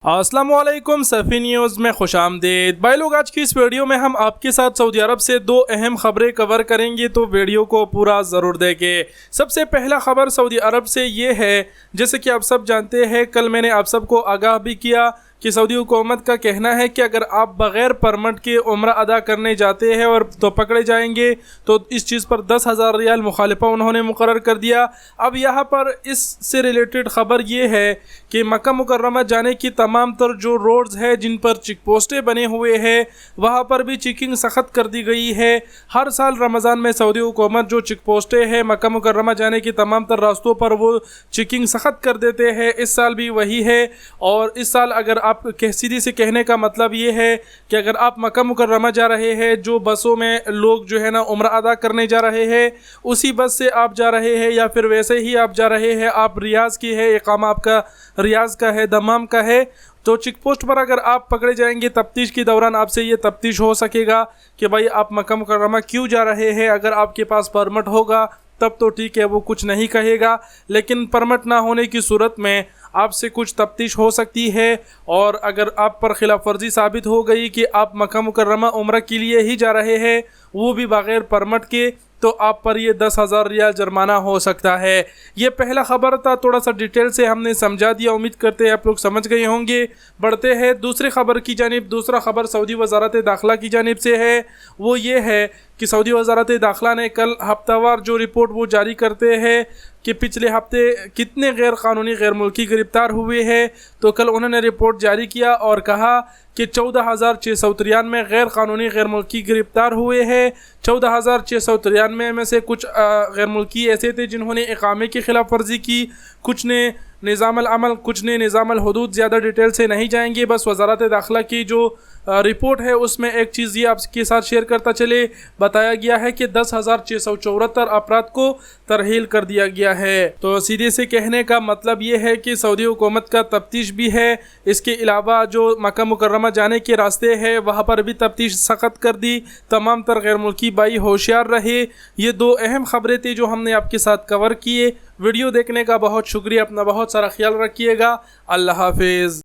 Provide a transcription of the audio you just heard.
अस्सलाम वालेकुम सफ़ी न्यूज़ में खुश आमदीद। भाई लोग, आज की इस वीडियो में हम आपके साथ सऊदी अरब से दो अहम खबरें कवर करेंगे, तो वीडियो को पूरा ज़रूर देखें। सबसे पहला खबर सऊदी अरब से ये है, जैसे कि आप सब जानते हैं, कल मैंने आप सबको आगाह भी किया कि सऊदी हुकूमत का कहना है कि अगर आप बग़ैर परमिट के उम्रा अदा करने जाते हैं और तो पकड़े जाएंगे तो इस चीज़ पर 10,000 रियाल मुखालिफा उन्होंने मुकर्रर कर दिया। अब यहाँ पर इससे रिलेटेड ख़बर ये है कि मक्का मुकर्रमा जाने की तमाम तर जो रोड्स है जिन पर चेक पोस्टें बने हुए हैं वहाँ पर भी चेकिंग सख्त कर दी गई है। हर साल रमज़ान में सऊदी हुकूमत जो चेक पोस्टें हैं मक्का मुकर्रमा जाने की तमाम तर रास्तों पर वो चेकिंग सख्त कर देते हैं। इस साल भी वही है। और इस साल अगर आप सीधी से कहने का मतलब ये है कि अगर आप मक्का मुकर्रमा जा रहे हैं, जो बसों में लोग जो है ना उम्रा अदा करने जा रहे हैं उसी बस से आप जा रहे हैं, या फिर वैसे ही आप जा रहे हैं, आप रियाज़ की है, इकामा आपका रियाज़ का है, दमाम का है, तो चेक पोस्ट पर अगर आप पकड़े जाएंगे तफ्तीश के दौरान आपसे ये तफ्तीश हो सकेगा कि भाई आप मक्का मुकर्रमा क्यों जा रहे हैं। अगर आपके पास परमिट होगा तब तो ठीक है, वो कुछ नहीं कहेगा, लेकिन परमिट ना होने की सूरत में आपसे कुछ तफ्तीश हो सकती है। और अगर आप पर खिलाफ वर्जी साबित हो गई कि आप मक्का मुकर्रमा उम्रा के लिए ही जा रहे हैं, वो भी बग़ैर परमिट के, तो आप पर ये 10,000 रियाल जुर्माना हो सकता है। ये पहला ख़बर था, थोड़ा सा डिटेल से हमने समझा दिया, उम्मीद करते हैं आप लोग समझ गए होंगे। बढ़ते हैं दूसरी ख़बर की जानिब। दूसरा ख़बर सऊदी वज़ारत दाखिला की जानिब से है। वो ये है कि सऊदी वज़ारत दाखिला ने कल हफ्तावार जो रिपोर्ट वो जारी करते हैं कि पिछले हफ्ते कितने गैर क़ानूनी गैर मुल्की गिरफ़्तार हुए हैं, तो कल उन्होंने रिपोर्ट जारी किया और कहा कि 14,693 गैर क़ानूनी गैर मुल्की गिरफ़्तार हुए हैं। 14,693 में से कुछ गैर मुल्की ऐसे थे जिन्होंने इकामे की खिलाफ वर्जी की, कुछ ने निज़ामुल अमल, कुछ ने निज़ामुल हुदूद। ज़्यादा डिटेल से नहीं जाएंगे, बस वज़ारत दाखिला की जो रिपोर्ट है उसमें एक चीज़ ये आपके साथ शेयर करता चले। बताया गया है कि 10,674 अफराद को तरहील कर दिया गया है। तो सीधे से कहने का मतलब ये है कि सऊदी हुकूमत का तफ्तीश भी है। इसके अलावा जो मक्का मुकर्रमा जाने के रास्ते हैं वहाँ पर भी तफ्तीश सख्त कर दी। तमाम तर गैर मुल्की भाई होशियार रहे। ये दो अहम खबरें थी जो हमने आपके साथ कवर किए। वीडियो देखने का बहुत शुक्रिया। अपना बहुत सारा ख्याल रखिएगा। अल्लाह हाफिज़।